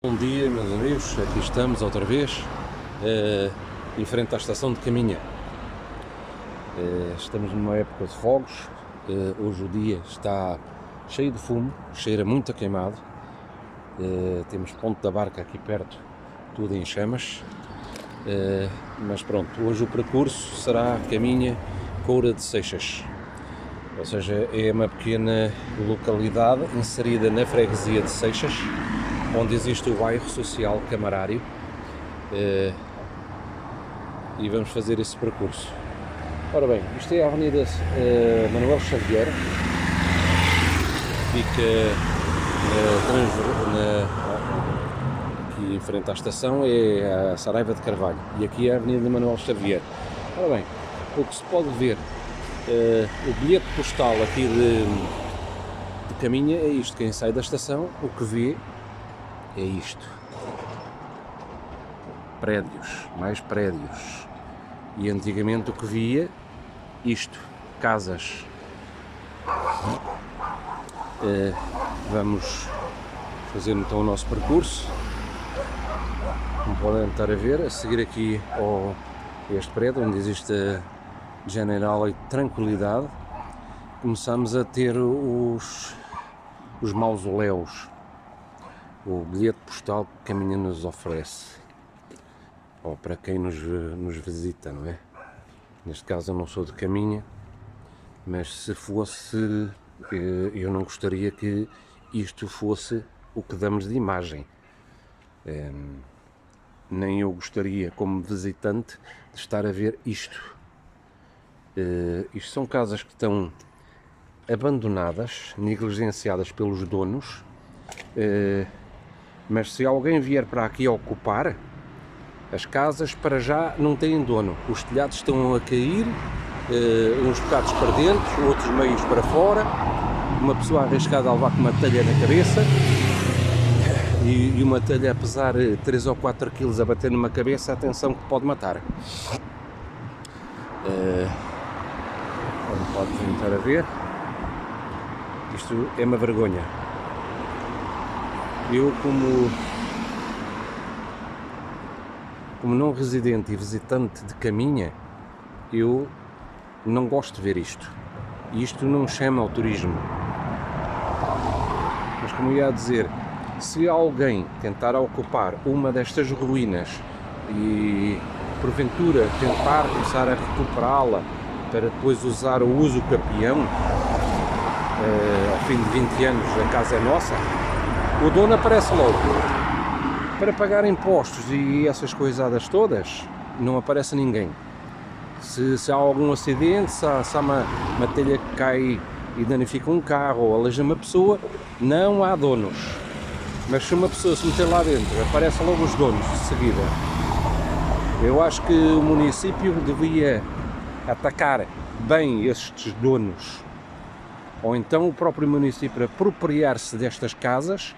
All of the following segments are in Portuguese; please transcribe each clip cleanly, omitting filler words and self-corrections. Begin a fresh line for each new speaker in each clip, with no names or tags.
Bom dia, meus amigos, aqui estamos outra vez em frente à estação de Caminha. Estamos numa época de fogos. Hoje o dia está cheio de fumo, cheira muito a queimado. Temos Ponte da Barca aqui perto, tudo em chamas. Mas pronto, hoje o percurso será Caminha Coura de Seixas, ou seja, é uma pequena localidade inserida na freguesia de Seixas, onde existe o bairro social Camarário, e vamos fazer esse percurso. Ora bem, isto é a Avenida Manuel Xavier, fica aqui em frente à estação, é a Saraiva de Carvalho, e aqui é a Avenida Manuel Xavier. Ora bem, o que se pode ver, o bilhete postal aqui de Caminha é isto. Quem sai da estação, o que vê é isto: prédios, mais prédios. E antigamente o que via, isto, casas. Vamos fazer então o nosso percurso, como podem estar a ver, a seguir aqui a este prédio onde existe a General e Tranquilidade. Começamos a ter os mausoléus, o bilhete postal que Caminha nos oferece, ou para quem nos visita, não é? Neste caso eu não sou de Caminha, mas se fosse, eu não gostaria que isto fosse o que damos de imagem. Nem eu gostaria, como visitante, de estar a ver isto. Isto são casas que estão abandonadas, negligenciadas pelos donos, mas se alguém vier para aqui ocupar, as casas para já não têm dono. Os telhados estão a cair, uns bocados para dentro, outros meios para fora, uma pessoa arriscada a levar com uma telha na cabeça, e uma telha a pesar 3 ou 4 kg a bater numa cabeça, atenção que pode matar. Como podem estar a ver, isto é uma vergonha. Eu, como não residente e visitante de Caminha, eu não gosto de ver isto. Isto não chama ao turismo. Mas, como ia dizer, se alguém tentar ocupar uma destas ruínas e porventura tentar começar a recuperá-la para depois usar o uso capião, ao fim de 20 anos a casa é nossa, o dono aparece logo. Para pagar impostos e essas coisadas todas, não aparece ninguém. Se há algum acidente, se há uma telha que cai e danifica um carro ou aleija uma pessoa, não há donos. Mas se uma pessoa se meter lá dentro, aparecem logo os donos de seguida. Eu acho que o município devia atacar bem estes donos, ou então o próprio município apropriar-se destas casas,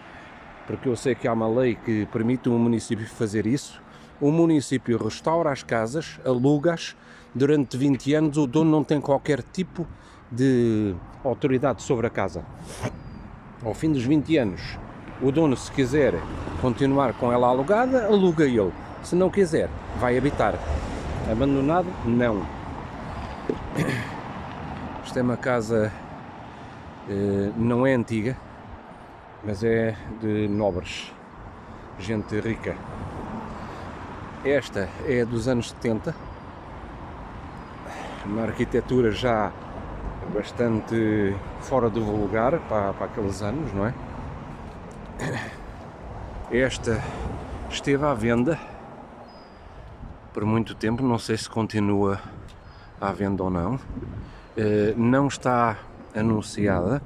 porque eu sei que há uma lei que permite o município fazer isso. O município restaura as casas, aluga-as, durante 20 anos o dono não tem qualquer tipo de autoridade sobre a casa. Ao fim dos 20 anos, o dono, se quiser continuar com ela alugada, aluga ele. Se não quiser, vai habitar. Abandonado, não. Isto é uma casa, não é antiga, mas é de nobres, gente rica. Esta é dos anos 70, uma arquitetura já bastante fora do vulgar para aqueles anos, não é? Esta esteve à venda por muito tempo, não sei se continua à venda ou não. Não está anunciada,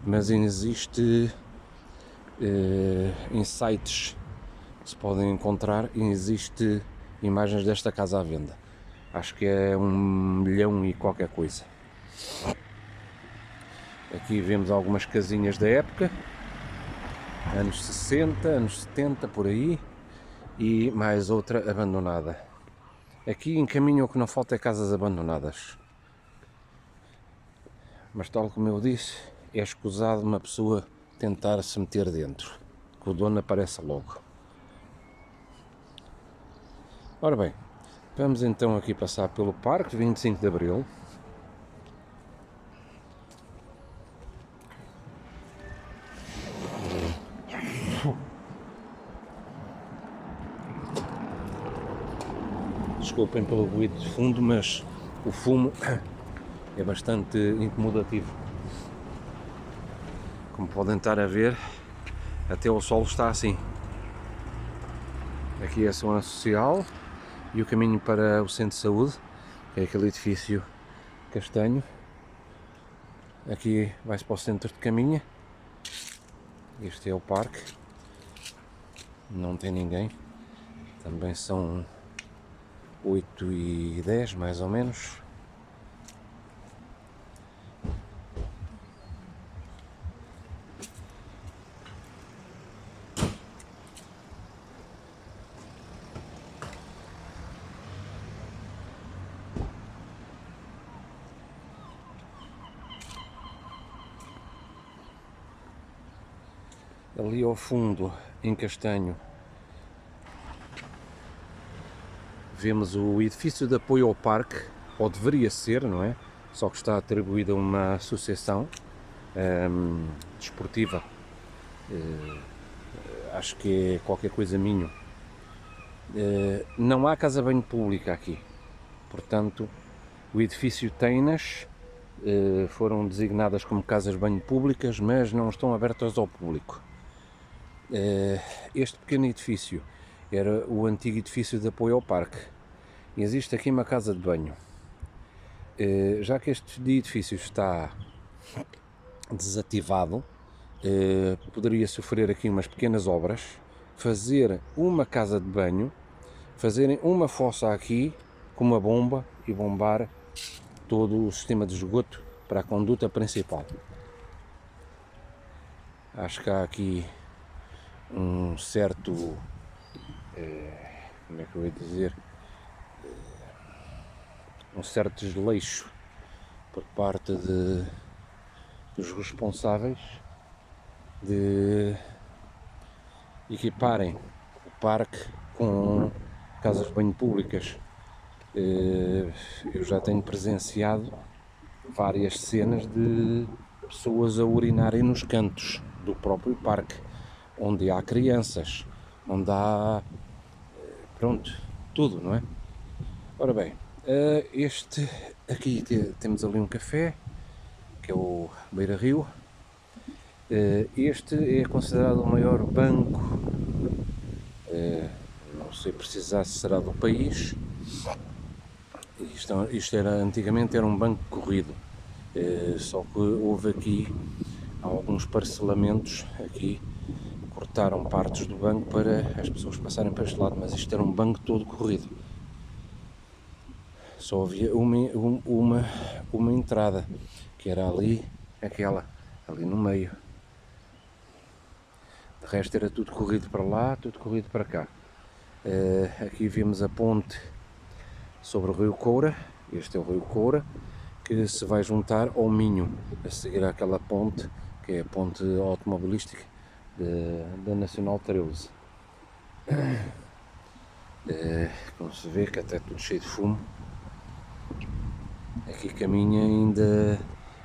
mas existe em sites que se podem encontrar, existe imagens desta casa à venda. Acho que é 1 milhão e qualquer coisa. Aqui vemos algumas casinhas da época, anos 60, anos 70, por aí, e mais outra abandonada. Aqui em Caminha o que não falta é casas abandonadas. Mas tal como eu disse, é escusado uma pessoa tentar se meter dentro. que o dono apareça logo. Ora bem, vamos então aqui passar pelo Parque 25 de Abril. Desculpem pelo ruído de fundo, mas o fumo é bastante incomodativo. Como podem estar a ver, até o solo está assim. Aqui é a zona social e o caminho para o centro de saúde, que é aquele edifício castanho. Aqui vai-se para o centro de caminha. Este é o parque. Não tem ninguém. Também são 8h10 mais ou menos. Ali ao fundo, em castanho, vemos o edifício de apoio ao parque, ou deveria ser, não é? Só que está atribuído a uma associação desportiva, acho que é qualquer coisa minho. Não há casa-banho pública aqui, portanto, o edifício Teinas foram designadas como casas-banho públicas, mas não estão abertas ao público. Este pequeno edifício era o antigo edifício de apoio ao parque. Existe aqui uma casa de banho. Já que este edifício está desativado, poderia sofrer aqui umas pequenas obras, fazer uma casa de banho, fazerem uma fossa aqui com uma bomba e bombar todo o sistema de esgoto para a conduta principal. Acho que há aqui um certo, como é que eu ia dizer, um certo desleixo por parte dos responsáveis de equiparem o parque com casas de banho públicas. Eu já tenho presenciado várias cenas de pessoas a urinarem nos cantos do próprio parque, onde há crianças, onde há, pronto, tudo, não é? Ora bem, este aqui temos ali um café, que é o Beira Rio. Este é considerado o maior banco, não sei precisar se será do país. Isto antigamente era um banco corrido, só que houve aqui alguns parcelamentos, aqui cortaram partes do banco para as pessoas passarem para este lado, mas isto era um banco todo corrido. Só havia uma entrada, que era ali, aquela, ali no meio. De resto era tudo corrido para lá, tudo corrido para cá. Aqui vemos a ponte sobre o Rio Coura. Este é o Rio Coura, que se vai juntar ao Minho, a seguir àquela ponte, que é a ponte automobilística da Nacional 13. Como se vê, que até tudo cheio de fumo. Aqui a caminha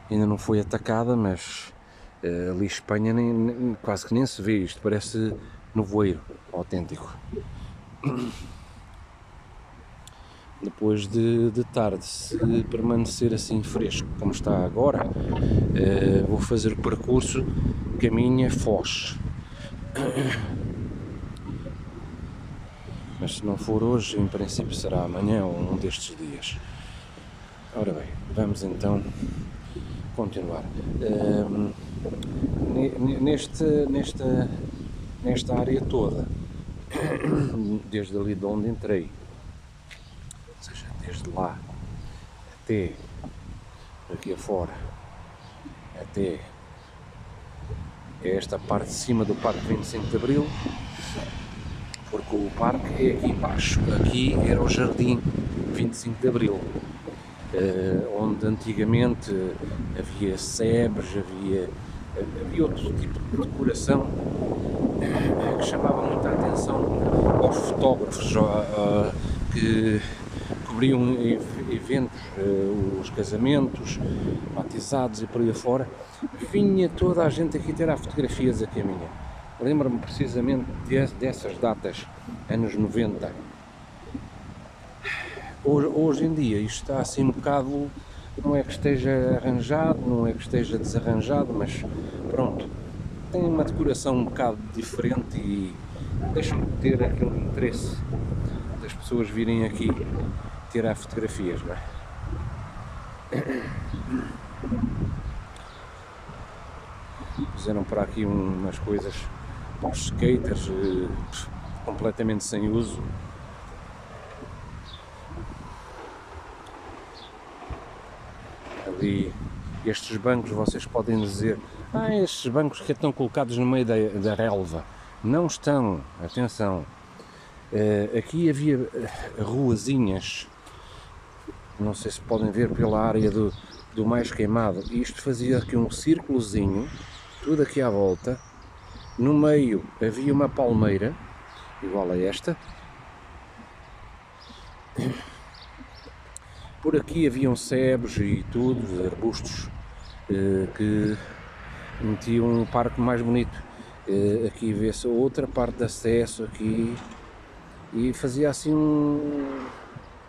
ainda não foi atacada, mas ali Espanha quase que nem se vê. Isto parece nevoeiro autêntico. Depois de tarde, se permanecer assim fresco como está agora, vou fazer o percurso Caminha-Foz. Mas se não for hoje, em princípio será amanhã ou um destes dias. Ora bem, vamos então continuar. Nesta área toda, desde ali de onde entrei, ou seja, desde lá até aqui afora, até esta parte de cima do Parque 25 de Abril, porque o parque é aqui embaixo. Aqui era o Jardim 25 de Abril, onde antigamente havia sebes, havia outro tipo de decoração fotógrafos que cobriam eventos, os casamentos, batizados e por aí afora, vinha toda a gente aqui tirar fotografias a caminho. Lembro-me precisamente dessas datas, anos 90. Hoje em dia isto está assim um bocado, não é que esteja arranjado, não é que esteja desarranjado, mas pronto, tem uma decoração um bocado diferente e deixa-me ter aquele interesse das pessoas virem aqui tirar fotografias, não é? Fizeram para aqui umas coisas para os skaters completamente sem uso. Ali estes bancos, vocês podem dizer, estes bancos que estão colocados no meio da relva. Não estão, atenção. Aqui havia ruazinhas, não sei se podem ver pela área do mais queimado. Isto fazia aqui um círculozinho, tudo aqui à volta. No meio havia uma palmeira, igual a esta. Por aqui haviam cebos e tudo, arbustos, que metiam um parque mais bonito. Aqui vê-se outra parte de acesso aqui, e fazia assim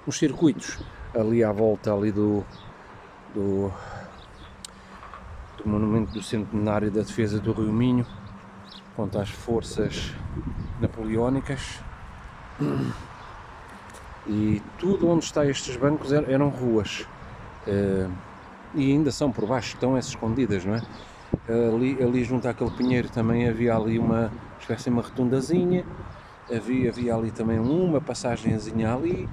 uns circuitos ali à volta ali do monumento do centenário da defesa do Rio Minho, quanto às forças napoleónicas. E tudo onde está estes bancos eram ruas, e ainda são por baixo, estão escondidas, não é? Ali junto àquele pinheiro também havia ali uma espécie de uma rotundazinha, havia ali também uma passagenzinha ali,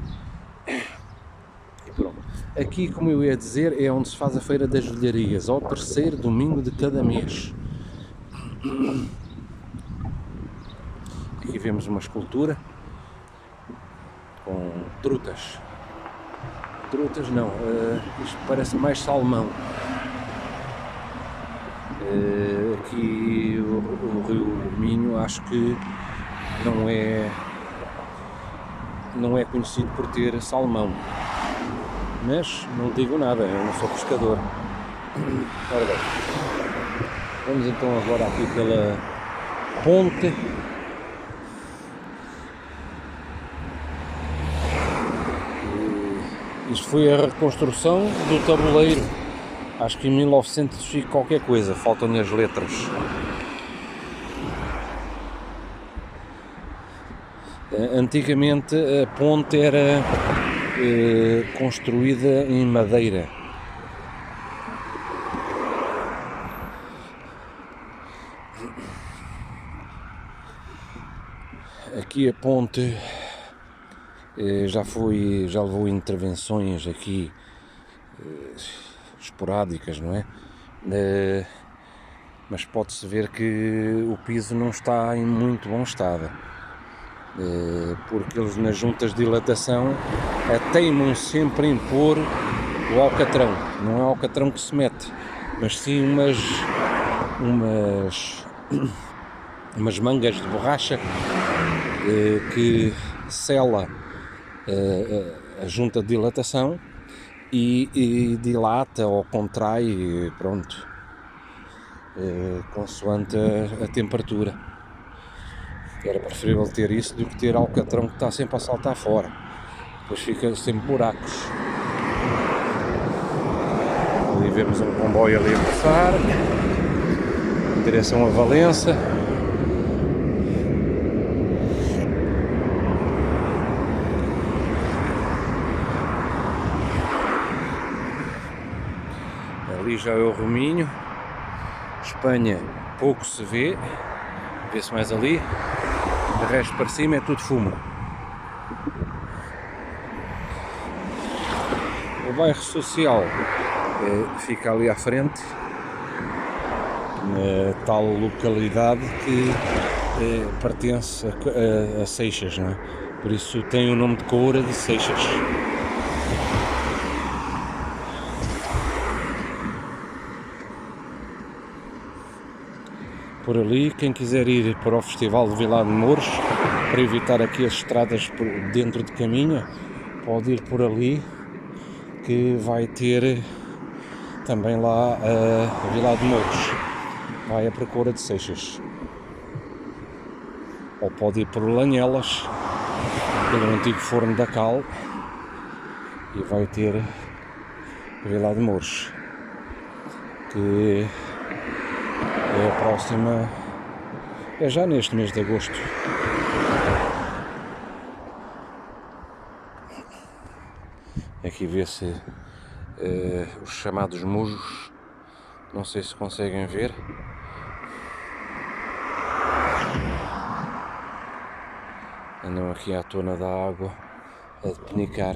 e pronto. Aqui, como eu ia dizer, é onde se faz a Feira das Velharias, ao terceiro domingo de cada mês. Aqui vemos uma escultura com trutas não, isto parece mais salmão. Aqui o Rio Minho acho que não é conhecido por ter salmão, mas não digo nada, eu não sou pescador. Ora bem, vamos então agora aqui pela ponte. Isto foi a reconstrução do tabuleiro, acho que em 1900 e qualquer coisa, faltam-lhe as letras. Antigamente a ponte era construída em madeira. Aqui a ponte já levou intervenções aqui esporádicas, não é? Mas pode-se ver que o piso não está em muito bom estado, porque eles nas juntas de dilatação teimam sempre em pôr o alcatrão. Não é o alcatrão que se mete, mas sim umas mangas de borracha que sela a junta de dilatação e dilata ou contrai, pronto, consoante a temperatura. Era preferível ter isso do que ter alcatrão que está sempre a saltar fora, depois fica sempre buracos. Ali vemos um comboio ali a passar em direção a Valença. Ali já é o Rio Minho. Espanha pouco se vê-se mais ali, o resto para cima é tudo fumo. O bairro social fica ali à frente, na tal localidade que pertence a Seixas, não é? Por isso tem o nome de Coura de Seixas. Por ali, quem quiser ir para o Festival de Vilar de Mouros, para evitar aqui as estradas por dentro de caminho, pode ir por ali, que vai ter também lá a Vila de Mouros, vai à procura de Seixas. Ou pode ir por Lanhelas, pelo antigo forno da Cal, e vai ter a Vila de Mouros, que é a próxima, é já neste mês de agosto. Aqui vê-se os chamados mujos, não sei se conseguem ver. Andam aqui à tona da água a depenicar.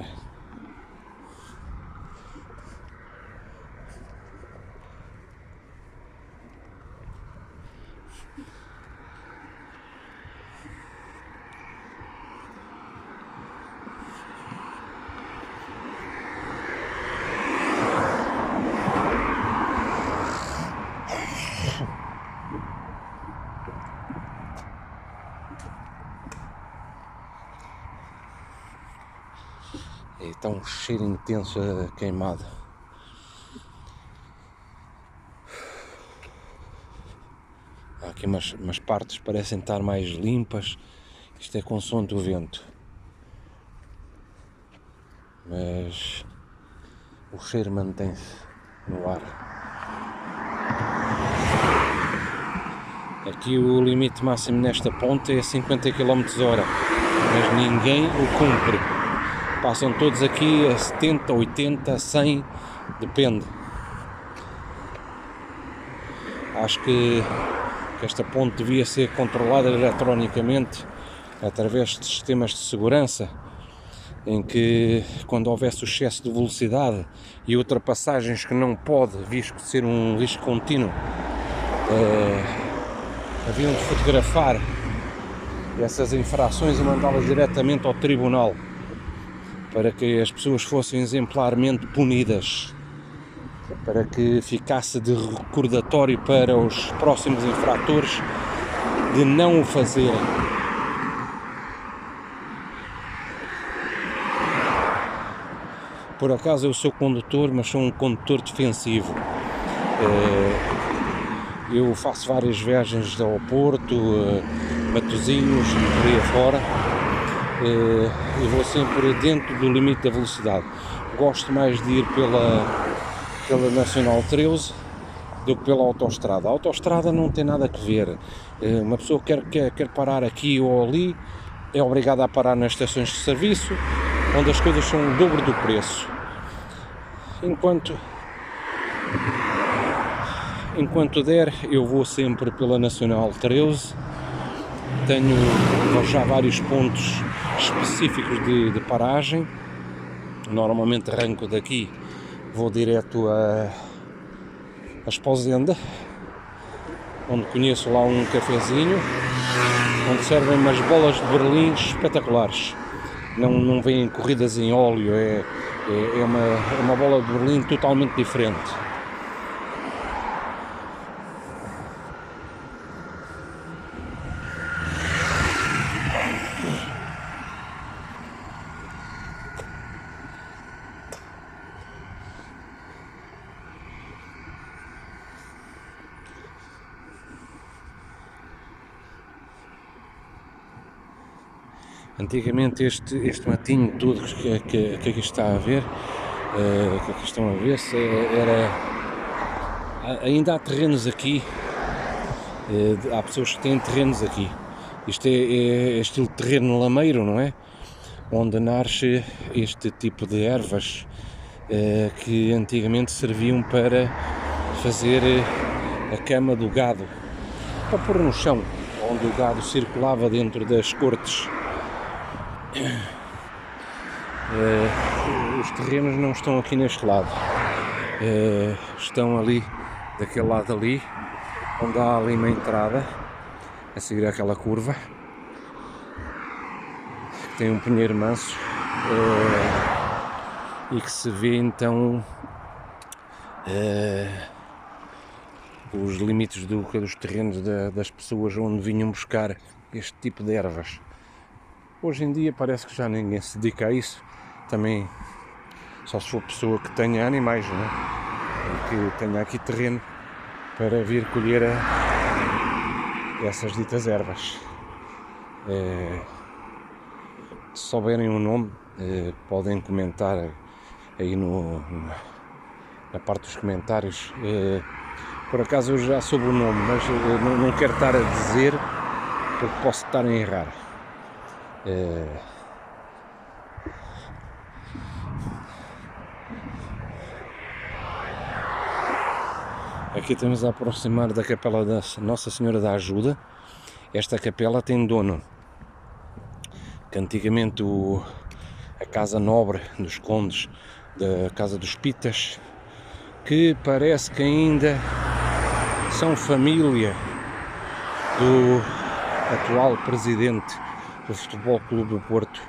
Está um cheiro intenso a queimado. Há aqui umas partes que parecem estar mais limpas. Isto é consoante o vento. Mas o cheiro mantém-se no ar. Aqui o limite máximo nesta ponte é 50 km/h, mas ninguém o cumpre. Passam todos aqui a 70, 80, 100, depende. Acho que esta ponte devia ser controlada eletronicamente através de sistemas de segurança, em que quando houvesse o excesso de velocidade e ultrapassagens que não pode, visto ser um risco contínuo, haviam de fotografar essas infrações e mandá-las diretamente ao tribunal, para que as pessoas fossem exemplarmente punidas, para que ficasse de recordatório para os próximos infratores de não o fazerem. Por acaso eu sou condutor, mas sou um condutor defensivo. Eu faço várias viagens ao Porto, Matosinhos e por aí afora. E vou sempre dentro do limite da velocidade. Gosto mais de ir pela Nacional 13 do que pela autoestrada. A autoestrada não tem nada a ver. Uma pessoa quer parar aqui ou ali, é obrigada a parar nas estações de serviço, onde as coisas são o dobro do preço. Enquanto der, eu vou sempre pela Nacional 13. Tenho já vários pontos específicos de paragem. Normalmente arranco daqui, vou direto a Esposenda, onde conheço lá um cafezinho, onde servem umas bolas de Berlim espetaculares. Não vêm corridas em óleo, é uma bola de Berlim totalmente diferente. Antigamente este matinho todo que aqui está a ver, que aqui estão a ver, ainda há terrenos aqui, há pessoas que têm terrenos aqui. Isto é estilo terreno lameiro, não é? Onde nasce este tipo de ervas que antigamente serviam para fazer a cama do gado, para pôr no chão, onde o gado circulava dentro das cortes. Os terrenos não estão aqui neste lado, estão ali, daquele lado ali, onde há ali uma entrada a seguir aquela curva, que tem um pinheiro manso, e que se vê então os limites dos terrenos das pessoas onde vinham buscar este tipo de ervas. Hoje em dia parece que já ninguém se dedica a isso, também só se for pessoa que tenha animais, né? E que tenha aqui terreno para vir colher essas ditas ervas. Se souberem o nome, podem comentar aí na parte dos comentários. Por acaso eu já soube o nome, mas não quero estar a dizer porque posso estar a errar. Aqui estamos a aproximar da capela da Nossa Senhora da Ajuda. Esta capela tem dono, que antigamente a casa nobre dos condes da Casa dos Pitas, que parece que ainda são família do atual presidente do Futebol Clube do Porto,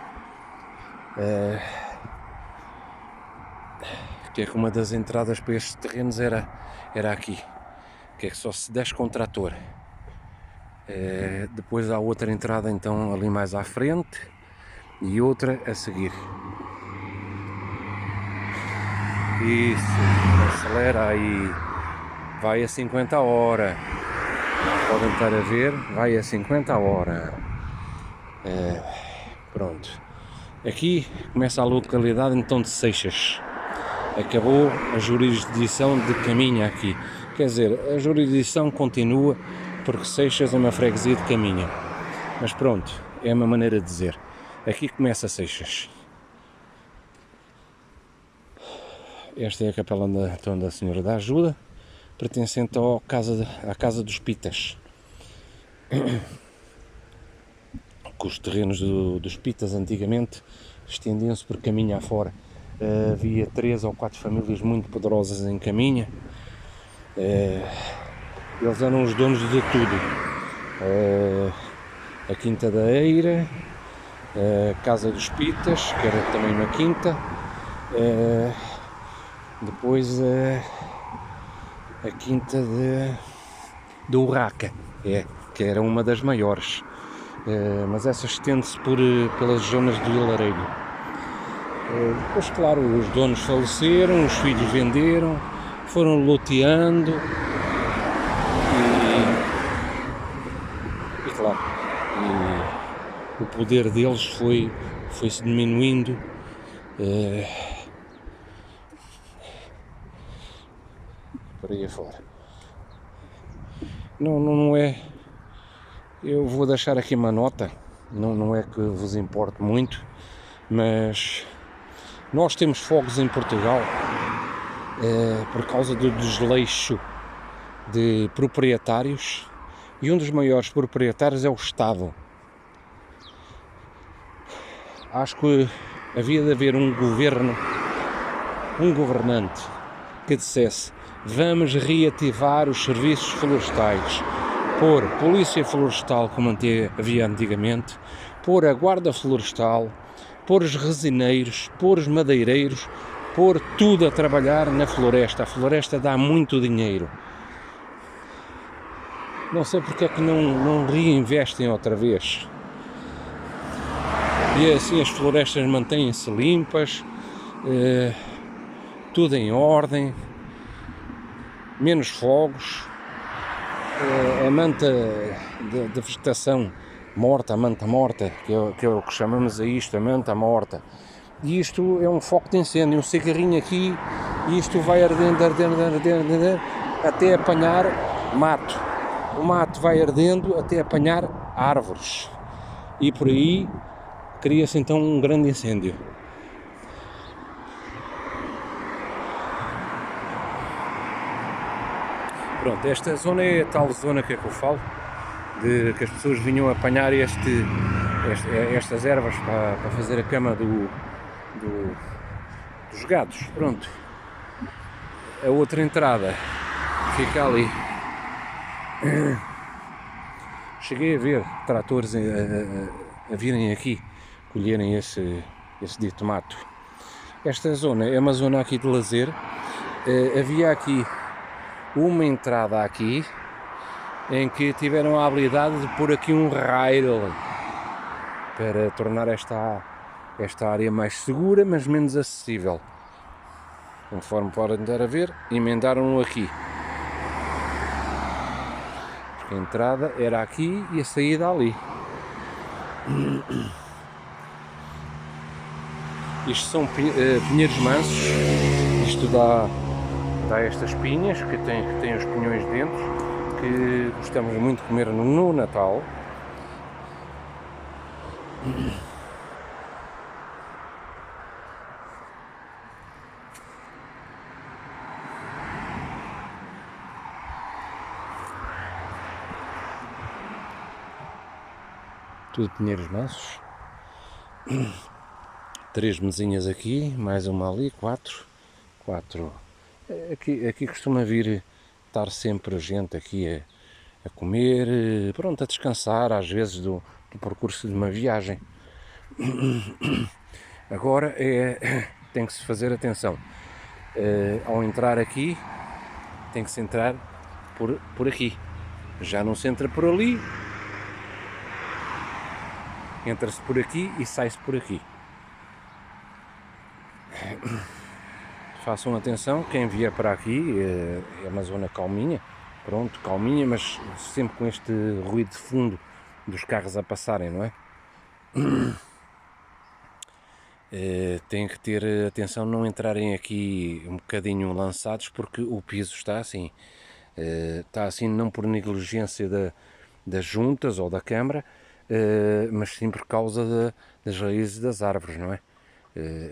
que é que uma das entradas para estes terrenos era aqui, que é que só se desce com trator. Depois há outra entrada então ali mais à frente e outra a seguir. Isso, acelera aí, vai a 50 a hora, podem estar a ver, vai a 50 a hora. Pronto, aqui começa a localidade então de Seixas, acabou a jurisdição de Caminha aqui, quer dizer, a jurisdição continua porque Seixas é uma freguesia de Caminha, mas pronto, é uma maneira de dizer, aqui começa Seixas. Esta é a capela da Senhora da Ajuda, pertencente à Casa dos Pitas. Que os terrenos dos Pitas antigamente estendiam-se por Caminha afora. Havia 3 ou 4 famílias muito poderosas em Caminha. Eles eram os donos de tudo. A Quinta da Eira, a Casa dos Pitas, que era também uma quinta. Depois a Quinta de Urraca, que era uma das maiores, mas essa estende-se pelas zonas do Vilarejo. Depois, claro, os donos faleceram, os filhos venderam, foram loteando e claro, o poder deles foi-se diminuindo. Por aí afora. Não é. Eu vou deixar aqui uma nota, não é que vos importe muito, mas nós temos fogos em Portugal por causa do desleixo de proprietários, e um dos maiores proprietários é o Estado. Acho que havia de haver um governante que dissesse: vamos reativar os serviços florestais, pôr polícia florestal como havia antigamente, pôr a guarda florestal, pôr os resineiros, pôr os madeireiros, pôr tudo a trabalhar na floresta. A floresta dá muito dinheiro. Não sei porque é que não reinvestem outra vez. E assim as florestas mantêm-se limpas, tudo em ordem, menos fogos, a manta de vegetação morta, a manta morta, que é o que chamamos a isto, a manta morta. E isto é um foco de incêndio, um cigarrinho aqui, e isto vai ardendo, até apanhar mato. O mato vai ardendo até apanhar árvores. E por aí cria-se então um grande incêndio. Pronto, esta zona é a tal zona que eu falo, de que as pessoas vinham apanhar estas ervas para fazer a cama dos gados. Pronto. A outra entrada fica ali. Cheguei a ver tratores a virem aqui colherem esse dito mato. Esta zona é uma zona aqui de lazer. Havia aqui uma entrada aqui em que tiveram a habilidade de pôr aqui um rail para tornar esta área mais segura, mas menos acessível. Conforme podem estar a ver, emendaram-no aqui. Porque a entrada era aqui e a saída ali. Isto são pinheiros mansos. Isto dá estas pinhas que têm os pinhões dentro, que gostamos muito de comer no Natal. Tudo pinheiros mansos. 3 mesinhas aqui, mais uma ali, 4. Aqui costuma vir estar sempre gente aqui a comer, pronto, a descansar, às vezes do percurso de uma viagem. Agora tem que se fazer atenção. Ao entrar aqui, tem que se entrar por aqui. Já não se entra por ali. Entra-se por aqui e sai-se por aqui. Façam atenção, quem vier para aqui, é uma zona calminha, pronto, calminha, mas sempre com este ruído de fundo dos carros a passarem, não é? Têm que ter atenção, não entrarem aqui um bocadinho lançados, porque o piso está assim não por negligência das juntas ou da Câmara, mas sim por causa das raízes das árvores, não é?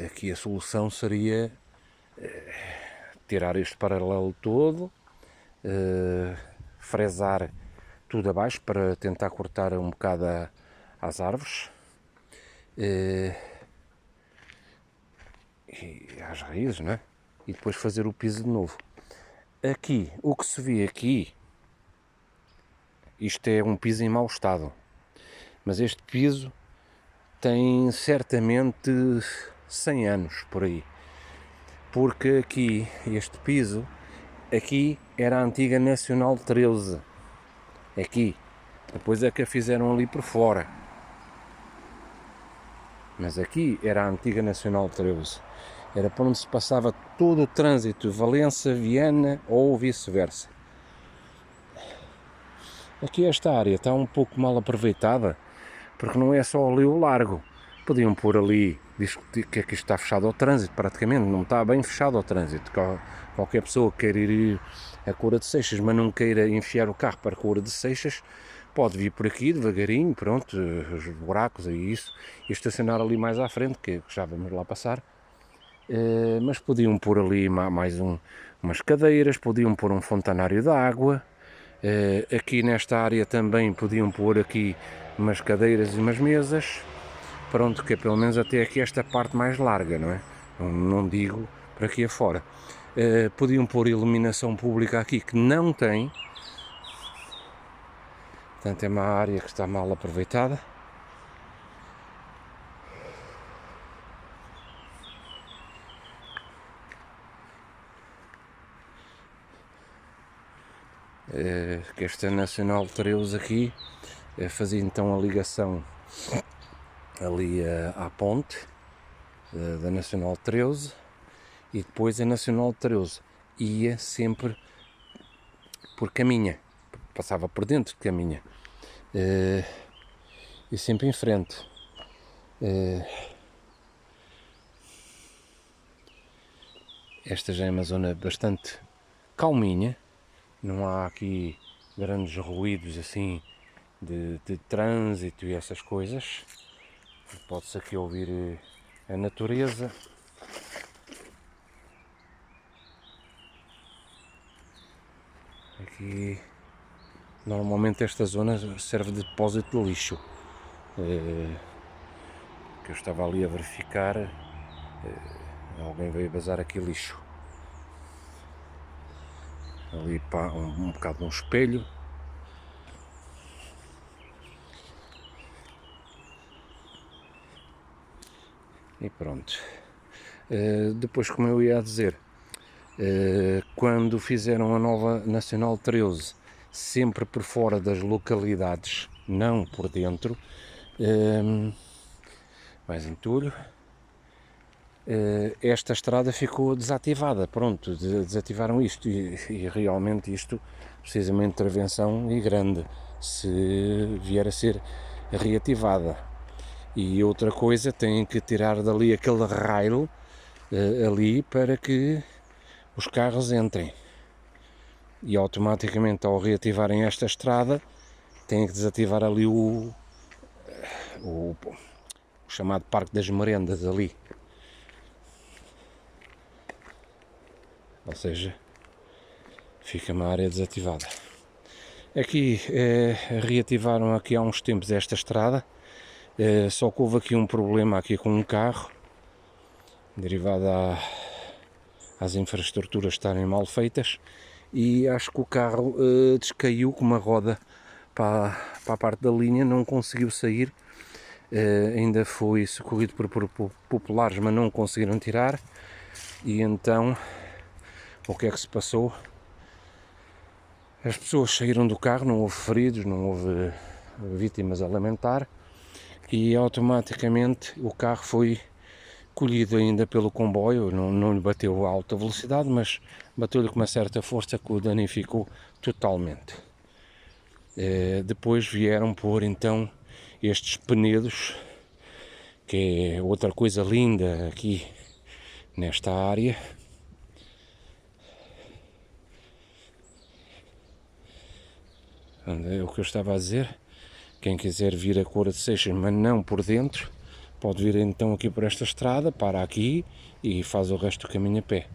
Aqui a solução seria tirar este paralelo todo, fresar tudo abaixo para tentar cortar um bocado as árvores e às raízes, não é? E depois fazer o piso de novo. Aqui, o que se vê aqui, isto é um piso em mau estado, mas este piso tem certamente 100 anos por aí, porque aqui, este piso, aqui era a antiga Nacional 13, aqui, depois é que a fizeram ali por fora, mas aqui era a antiga Nacional 13, era por onde se passava todo o trânsito, Valença, Viana ou vice-versa. Aqui esta área está um pouco mal aproveitada, porque não é só ali o largo. Podiam pôr ali, diz que aqui está fechado ao trânsito, praticamente, não está bem fechado ao trânsito. Qualquer pessoa que queira ir a Coura de Seixas, mas não queira enfiar o carro para a Coura de Seixas, pode vir por aqui devagarinho, pronto, os buracos e isso, e estacionar ali mais à frente, que já vamos lá passar. Mas podiam pôr ali mais umas cadeiras, podiam pôr um fontanário de água. Aqui nesta área também podiam pôr aqui umas cadeiras e umas mesas, pronto, que é pelo menos até aqui esta parte mais larga, não é? Não digo para aqui afora. Podiam pôr iluminação pública aqui, que não tem, portanto é uma área que está mal aproveitada. Que esta Nacional 13 aqui fazia então a ligação ali à ponte da Nacional 13, e depois a Nacional 13 ia sempre por Caminha, passava por dentro de Caminha, e sempre em frente. Esta já é uma zona bastante calminha, não há aqui grandes ruídos assim de trânsito e essas coisas. Pode-se aqui ouvir a natureza. Aqui normalmente esta zona serve de depósito de lixo, que eu estava ali a verificar, alguém veio vazar aqui lixo. Ali um bocado de um espelho. E pronto. Depois, como eu ia dizer, quando fizeram a nova Nacional 13, sempre por fora das localidades, não por dentro, mais entulho. Esta estrada ficou desativada, pronto, desativaram isto e realmente isto precisa de uma intervenção e grande se vier a ser reativada. E outra coisa, têm que tirar dali aquele rail ali para que os carros entrem. E automaticamente, ao reativarem esta estrada, têm que desativar ali o chamado Parque das Merendas ali. Ou seja, fica uma área desativada. Aqui reativaram aqui há uns tempos esta estrada, só que houve aqui um problema aqui com um carro, derivado às infraestruturas estarem mal feitas, e acho que o carro descaiu com uma roda para a parte da linha, não conseguiu sair, ainda foi socorrido por populares, mas não conseguiram tirar, e então o que é que se passou? As pessoas saíram do carro, não houve feridos, não houve vítimas a lamentar, e automaticamente o carro foi colhido ainda pelo comboio, não lhe bateu a alta velocidade, mas bateu-lhe com uma certa força que o danificou totalmente. Depois vieram pôr então estes penedos, que é outra coisa linda aqui nesta área. É o que eu estava a dizer. Quem quiser vir a Cora de Seixas, mas não por dentro, pode vir então aqui por esta estrada, para aqui e faz o resto do caminho a pé.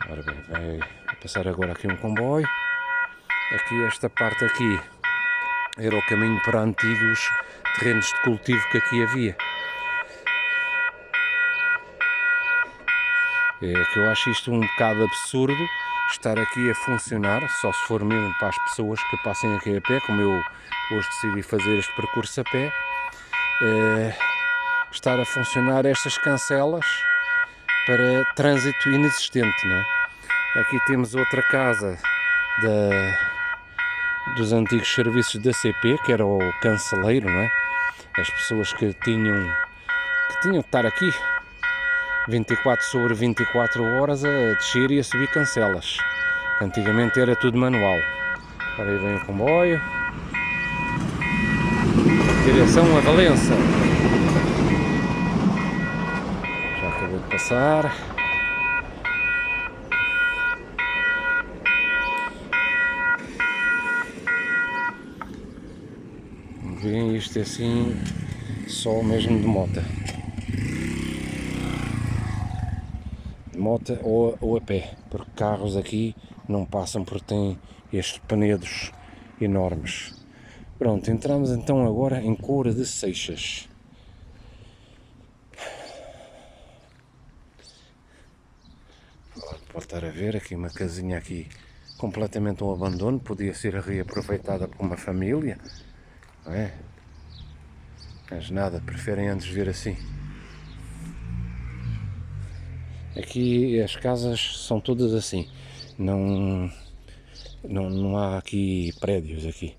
Ora bem, vai passar agora aqui um comboio. Aqui esta parte aqui era o caminho para antigos terrenos de cultivo que aqui havia. É que eu acho isto um bocado absurdo, estar aqui a funcionar, só se for mesmo para as pessoas que passem aqui a pé, como eu hoje decidi fazer este percurso a pé, estar a funcionar estas cancelas para trânsito inexistente, não é? Aqui temos outra casa dos antigos serviços da CP, que era o canceleiro, não é? As pessoas que tinham de estar aqui 24 sobre 24 horas a descer e a subir cancelas. Antigamente era tudo manual. Agora aí vem o comboio. Direção a Valença. Já acabou de passar. Vem isto assim, só mesmo de moto. Moto ou a pé, porque carros aqui não passam porque têm estes penedos enormes. Pronto, entramos então agora em Cora de Seixas. Pode estar a ver aqui uma casinha aqui completamente ao abandono, podia ser reaproveitada por uma família, não é? Mas nada, preferem antes ver assim. Aqui as casas são todas assim, não há aqui prédios aqui.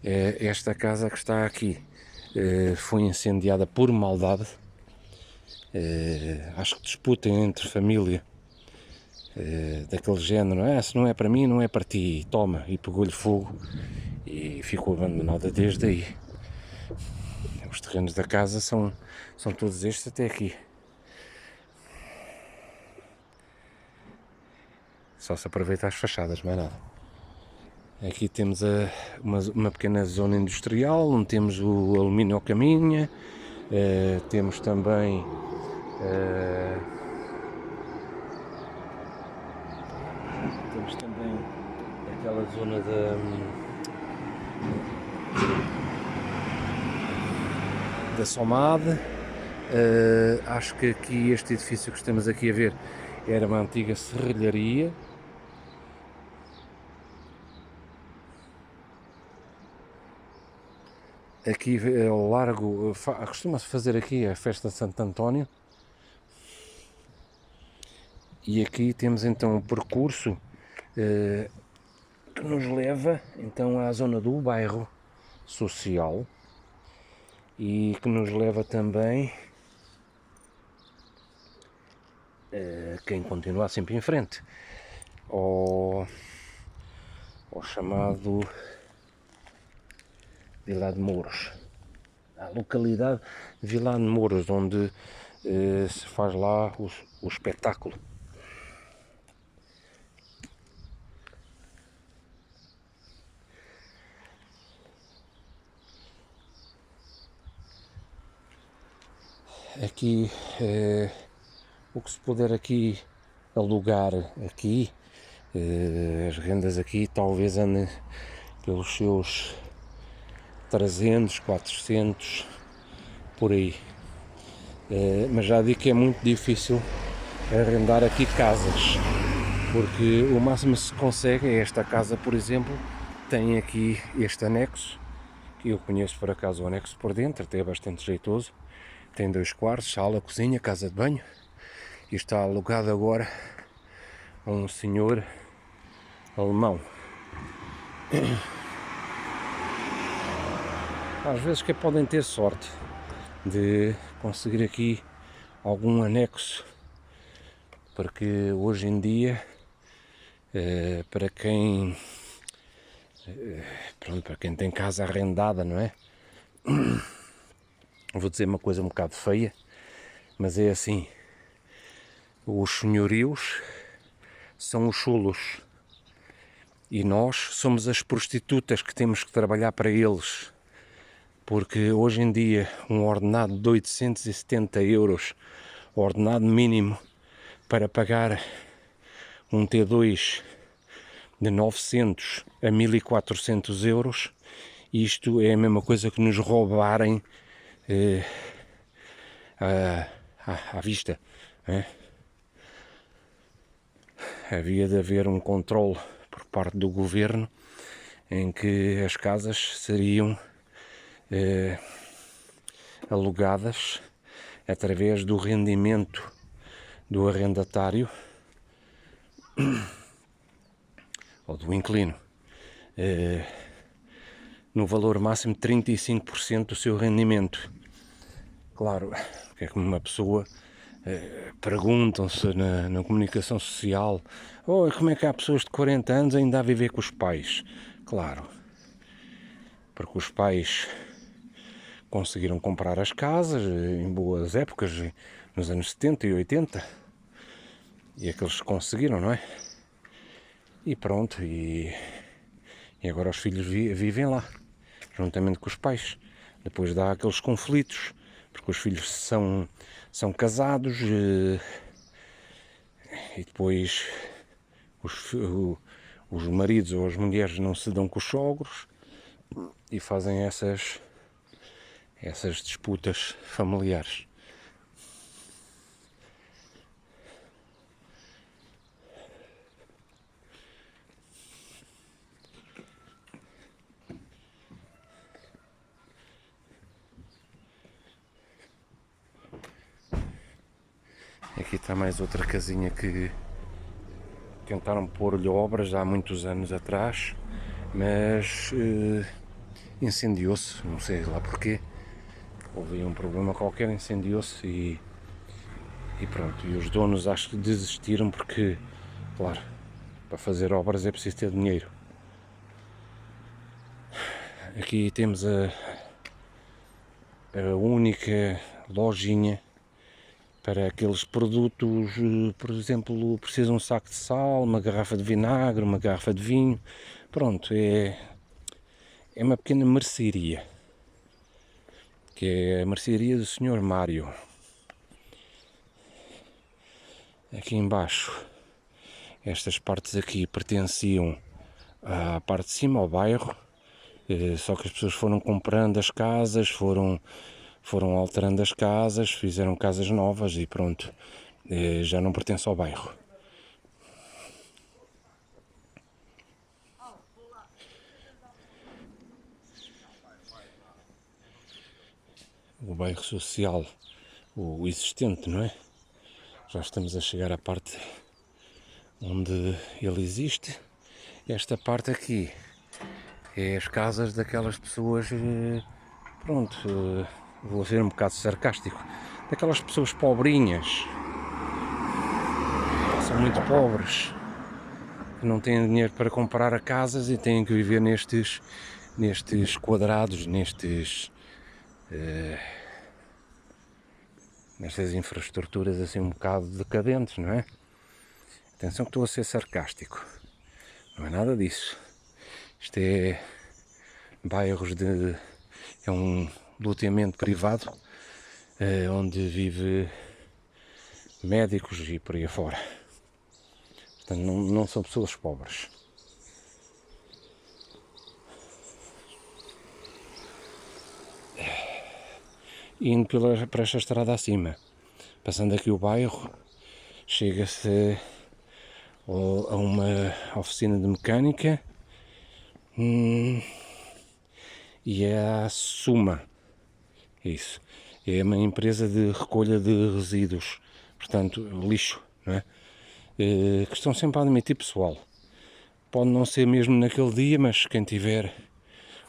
Esta casa que está aqui foi incendiada por maldade, acho que disputem entre família, daquele género, se não é para mim, não é para ti, toma, e pegou-lhe fogo e ficou abandonada desde aí. Os terrenos da casa são todos estes até aqui. Só se aproveita as fachadas, mais nada. Aqui temos uma pequena zona industrial, onde temos o alumínio ao caminho, temos também aquela zona da Somade. Acho que aqui este edifício que estamos aqui a ver era uma antiga serralharia. Aqui ao largo, costuma-se fazer aqui a festa de Santo António. E aqui temos então um percurso que nos leva então à zona do bairro social e que nos leva também quem continua sempre em frente ao chamado Vila de Mouros, a localidade de Vila de Mouros, onde se faz lá o espetáculo. Aqui o que se puder aqui alugar aqui, as rendas aqui talvez andem pelos seus 300, 400 por aí, mas já digo que é muito difícil arrendar aqui casas, porque o máximo que se consegue é esta casa, por exemplo, tem aqui este anexo, que eu conheço por acaso o anexo por dentro, até é bastante jeitoso, tem 2 quartos, sala, cozinha, casa de banho, e está alugado agora a um senhor alemão. Às vezes que podem ter sorte de conseguir aqui algum anexo, porque hoje em dia para quem tem casa arrendada, não é? Vou dizer uma coisa um bocado feia, mas é assim, os senhorios são os chulos e nós somos as prostitutas que temos que trabalhar para eles, porque hoje em dia um ordenado de 870 euros, ordenado mínimo, para pagar um T2 de 900 a 1400 euros, isto é a mesma coisa que nos roubarem à vista. Havia de haver um controle por parte do governo em que as casas seriam alugadas através do rendimento do arrendatário ou do inquilino, no valor máximo de 35% do seu rendimento. Claro, porque é que uma pessoa perguntam-se na comunicação social, como é que há pessoas de 40 anos ainda a viver com os pais? Claro, porque os pais conseguiram comprar as casas em boas épocas, nos anos 70 e 80, e aqueles que conseguiram, não é? E pronto, e agora os filhos vivem lá, juntamente com os pais. Depois dá aqueles conflitos, porque os filhos são casados e depois os maridos ou as mulheres não se dão com os sogros e fazem essas disputas familiares. Aqui está mais outra casinha que tentaram pôr-lhe obras há muitos anos atrás, mas incendiou-se, não sei lá porquê. Houve um problema qualquer, incendiou-se e pronto. E os donos acho que desistiram porque, claro, para fazer obras é preciso ter dinheiro. Aqui temos a única lojinha para aqueles produtos, por exemplo, precisa um saco de sal, uma garrafa de vinagre, uma garrafa de vinho. Pronto, é uma pequena mercearia, que é a mercearia do Sr. Mário. Aqui embaixo, estas partes aqui pertenciam à parte de cima, ao bairro, só que as pessoas foram comprando as casas, foram alterando as casas, fizeram casas novas e pronto, já não pertence ao bairro. O bairro social, o existente, não é? Já estamos a chegar à parte onde ele existe. Esta parte aqui é as casas daquelas pessoas, pronto, vou ser um bocado sarcástico, daquelas pessoas pobrinhas, são muito pobres, que não têm dinheiro para comprar a casas e têm que viver nestes quadrados, nestas infraestruturas assim um bocado decadentes, não é? Atenção que estou a ser sarcástico, não é nada disso. Isto é bairros é um loteamento privado, onde vive médicos e por aí afora. Portanto, não são pessoas pobres. Indo para esta estrada acima, passando aqui o bairro, chega-se a uma oficina de mecânica, e é a Suma, isso, é uma empresa de recolha de resíduos, portanto lixo, não é? Que estão sempre a admitir pessoal. Pode não ser mesmo naquele dia, mas quem tiver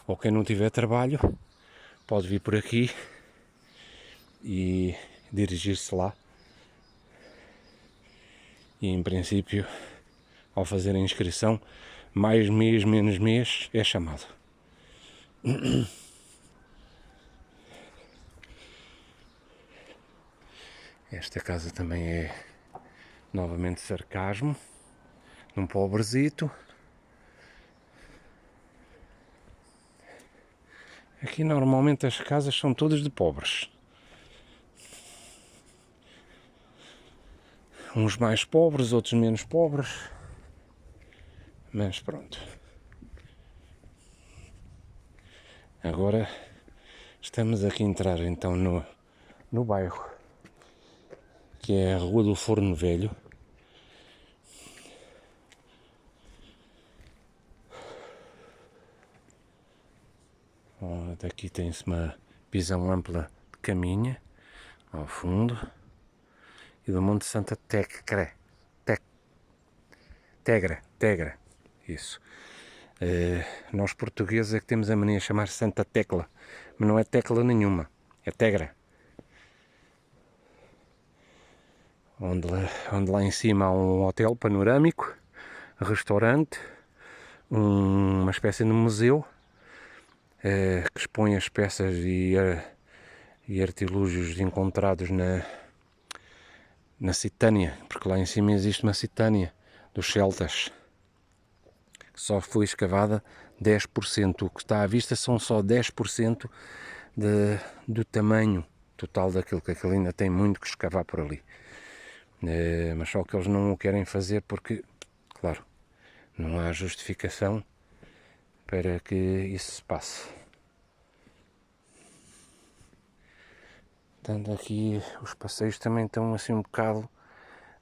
ou quem não tiver trabalho pode vir por aqui e dirigir-se lá, e em princípio, ao fazer a inscrição, mais mês, menos mês, é chamado. Esta casa também é novamente sarcasmo, num pobrezito. Aqui normalmente as casas são todas de pobres. Uns mais pobres, outros menos pobres. Mas pronto. Agora estamos aqui a entrar então no bairro, que é a Rua do Forno Velho. Daqui tem-se uma visão ampla de caminha ao fundo, e do Monte Santa Tegra, isso. Nós portugueses é que temos a mania de chamar Santa Tecla, mas não é tecla nenhuma, é Tegra. Onde lá em cima há um hotel panorâmico, restaurante, uma espécie de museu, que expõe as peças e artilúgios encontrados na Citânia, porque lá em cima existe uma Citânia dos celtas, que só foi escavada 10%. O que está à vista são só 10% do tamanho total daquilo, que aquilo ainda tem muito que escavar por ali. Mas só que eles não o querem fazer porque, claro, não há justificação para que isso se passe. Portanto, aqui os passeios também estão assim um bocado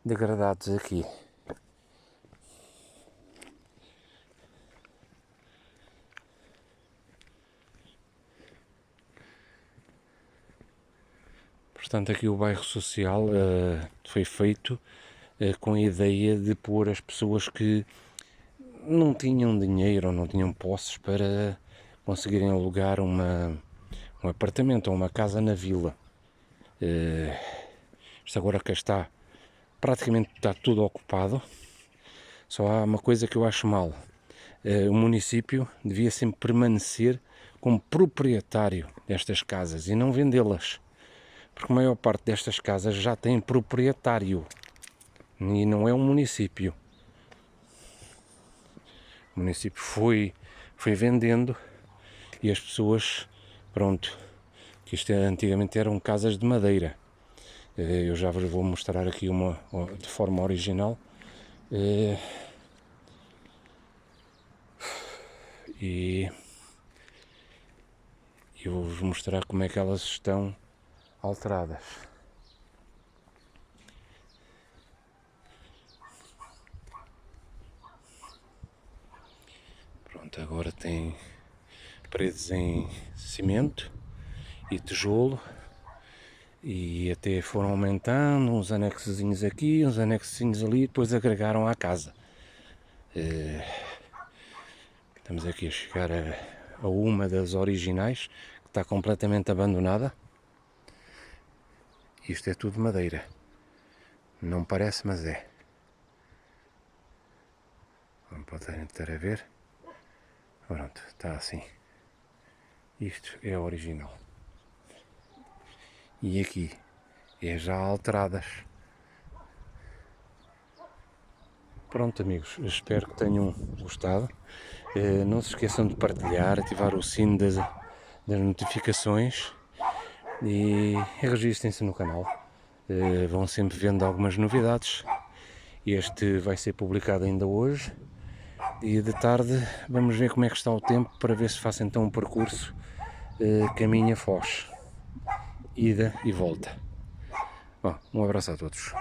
degradados aqui. Portanto, aqui o bairro social foi feito com a ideia de pôr as pessoas que não tinham dinheiro ou não tinham posses para conseguirem alugar um apartamento ou uma casa na vila. Isto agora que está tudo ocupado. Só há uma coisa que eu acho mal: o município devia sempre permanecer como proprietário destas casas e não vendê-las, porque a maior parte destas casas já tem proprietário e não é um município. O município foi vendendo, e as pessoas, pronto, que isto antigamente eram casas de madeira. Eu já vos vou mostrar aqui uma de forma original. E eu vou-vos mostrar como é que elas estão alteradas. Pronto, agora tem paredes em cimento e tijolo, e até foram aumentando, uns anexozinhos aqui, uns anexozinhos ali, depois agregaram à casa. Estamos aqui a chegar a uma das originais, que está completamente abandonada. Isto é tudo madeira, não parece, mas é. Como podem estar a ver, pronto, está assim. Isto é a original. E aqui é já alteradas. Pronto, amigos, espero que tenham gostado. Não se esqueçam de partilhar, ativar o sino das notificações e registrem-se no canal. Vão sempre vendo algumas novidades. Este vai ser publicado ainda hoje e de tarde vamos ver como é que está o tempo para ver se faço então um percurso caminho a Foz, ida e volta. Bom, um abraço a todos.